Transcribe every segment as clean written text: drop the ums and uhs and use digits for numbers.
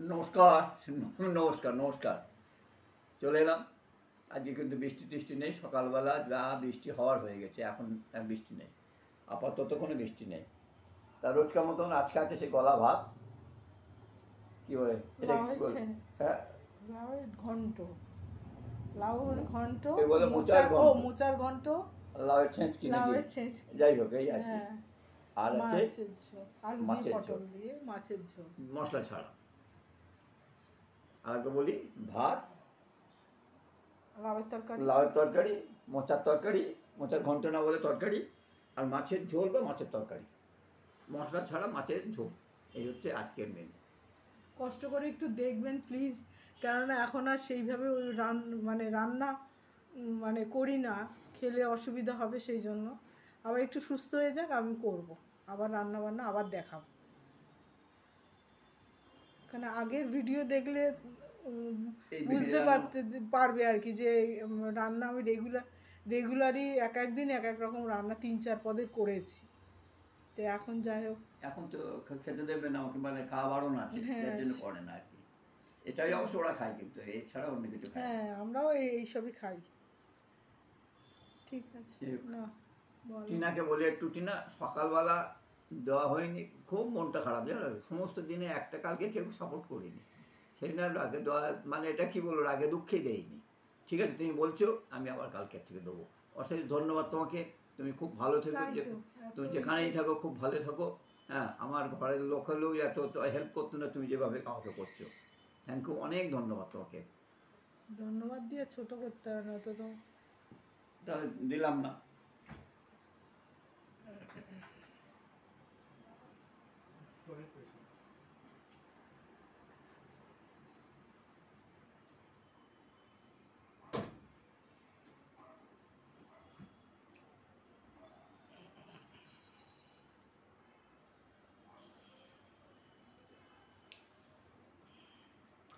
নমস্কার। নমস্কার নমস্কার। চলে এলাম। আজকে কিন্তু বৃষ্টি টিষ্টি নেই, সকালবেলা যা বৃষ্টি হওয়ার হয়ে গেছে, এখন আর বৃষ্টি নেই, আপাতত কোনো বৃষ্টি নেই। তা রোজকার মতন আজকে আছে সে গলা ভাত, কী বলে এটা, কী বলে? হ্যাঁ, লাউয়ের ঘন্ট, লাউয়ের ঘন্ট, এ বলে মোচার ঘন্ট, মোচার ঘন্ট, লাউয়ের ছেঁচকি নাকি, লাউয়ের ছেঁচকি, যাই হোক এই আর কি। হ্যাঁ, আর আছে মাছের ঝোল, আলু দিয়ে মাছের পটল ঝোল, দিয়ে মাছের ঝোল, মশলা ছাড়া। আর বলি ভাত, লাউয়ের তরকারি, লাউয়ের তরকারি, মোচার তরকারি, মোচার ঘন্ট না বলে তরকারি, আর মাছের ঝোল বা মাছের তরকারি, মশলা ছাড়া মাছের ঝোল। এই হচ্ছে আজকের মেনু। কষ্ট করে একটু দেখবেন প্লিজ, কেননা এখন আর সেইভাবে ওই রান্না মানে করি না, খেলে অসুবিধা হবে, সেই জন্য আবার একটু সুস্থ হয়ে যাক আমি করব, আবার রান্না বান্না আবার দেখাবো। কারণ আগের ভিডিও দেখলে বুঝতে পারবে আর কি, যে রান্না আমি রেগুলারই এক এক দিন এক এক রকম রান্না 3-4 পদের করেছি। তো এখন যাই হোক, এখন তো খেতে দেবে না আমাকে, মানে খাওয়া বারণ আছে, হ্যাঁ, যার জন্য করে না আর কি। এটাই অবশ্য ওরা খায়, কিন্তু এছাড়া অন্য কিছু খায় না। হ্যাঁ, আমরাও এইসবই খাই। ঠিক আছে, না বলো। টিনাকে বলে একটু, টিনা সকালবেলা দেওয়া হয়নি, খুব মনটা খারাপ জানো, সমস্ত দিনে একটা কালকে কেউ সাপোর্ট করিনি, সেই না রাগে দেওয়া, মানে এটা কি বলবো, রাগে দুঃখেই দেয়নি। ঠিক আছে, তুমি বলছো, আমি আবার কালকে থেকে দেবো। অশেষ ধন্যবাদ তোমাকে, তুমি খুব ভালো থেকো, যে তুমি যেখানেই থাকো খুব ভালো থাকো। হ্যাঁ, আমার ঘরের লোক হলেও এত হেল্প করতো না তুমি যেভাবে আমাকে করছো। থ্যাংক ইউ, অনেক ধন্যবাদ তোমাকে। ধন্যবাদ দিয়ে ছোট করতে হবে না তো। তাহলে দিলাম না।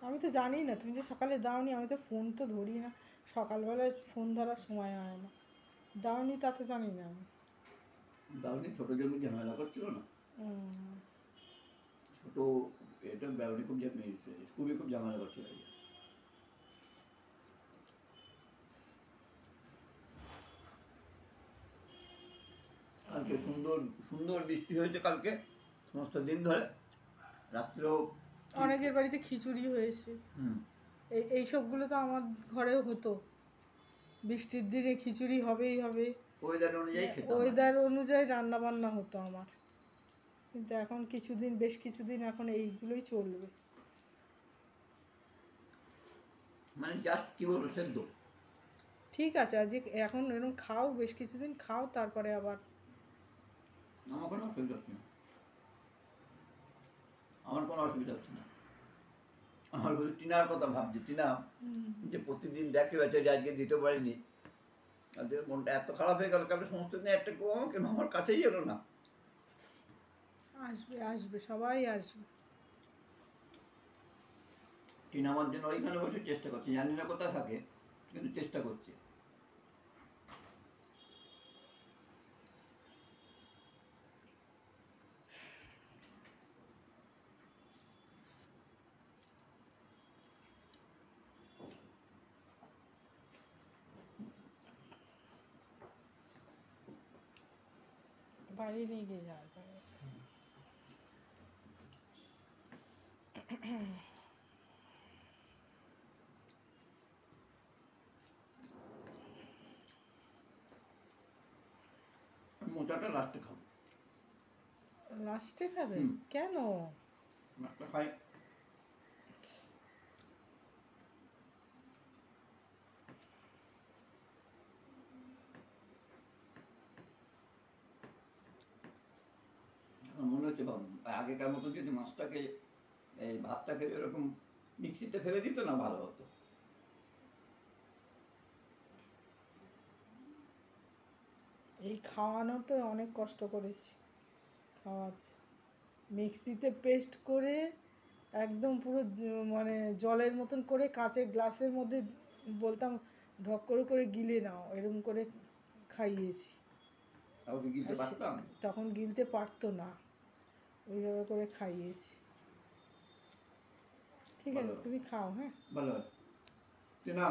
আমি তো জানি না তুমি যে সকালে দাওনি, আমি তো ফোন তো ধরি না, সকালবেলায় ফোন ধরার সময় হয় না, দাওনি তা তো জানি না আমি। দাউনি ছোট জমি ঝামেলা করছিল না, ছোট এটা ব্যবহারে খুব স্কুলে খুব ঝামেলা করছিল। কালকে সুন্দর সুন্দর বৃষ্টি হয়েছে, কালকে সমস্ত দিন ধরে, রাত্রেও অনেকের বাড়িতে খিচুড়ি হয়েছে। এই সবগুলো তো আমার ঘরেও হতো, বৃষ্টির দিনে খিচুড়ি হবেই হবে, ওয়েদার অনুযায়ী রান্না বান্না হতো আমার। কিন্তু এখন বেশ কিছুদিন এখন এইগুলোই চলবে, মানে জাস্ট কি বলবো, সেদ্ধ। ঠিক আছে, আজকে এখন এরকম খাও, বেশ কিছুদিন খাও, তারপরে আবার। আমার কোনো অসুবিধা হচ্ছে না, আমার কোনো অসুবিধা হচ্ছে না। আমার বলছি টিনার কথা ভাবছি, টিনা যে প্রতিদিন দেখে আছে যে আজকে দিতে পারিনি, মনটা এত খারাপ হয়ে গেল, কারণ সমস্ত দিন একটা কেউ আমাকে আমার কাছেই এলো না। আসবে আসবে, সবাই আসবে। টিনা আমার জন্য ওইখানে বসে চেষ্টা করছে, জানি না কোথায় থাকে, কিন্তু চেষ্টা করছে। বাইরে নিয়ে গিয়ে যাবে। মোচাটা লাস্টে খাবো। লাস্টে খাবে কেন? লাস্টে খাই। আমার মনে হচ্ছে আগেকার মতো যদি মাছটাকে, এই ভাতটাকে এরকম মিক্সিতে ফেলে দিত না, ভালো হতো। এই খাওয়ানোতে অনেক কষ্ট করেছি, খাওয়াতে মিক্সিতে পেস্ট করে একদম পুরো মানে জলের মতন করে কাঁচের গ্লাসের মধ্যে বলতাম ঢক করে করে গিলে নাও, এরকম করে খাইয়েছি। তখন গিলতে পারতো না, ওইভাবে করে খাইয়েছি। ঠিক আছে, তুমি খাও, হ্যাঁ। ভালো তুই না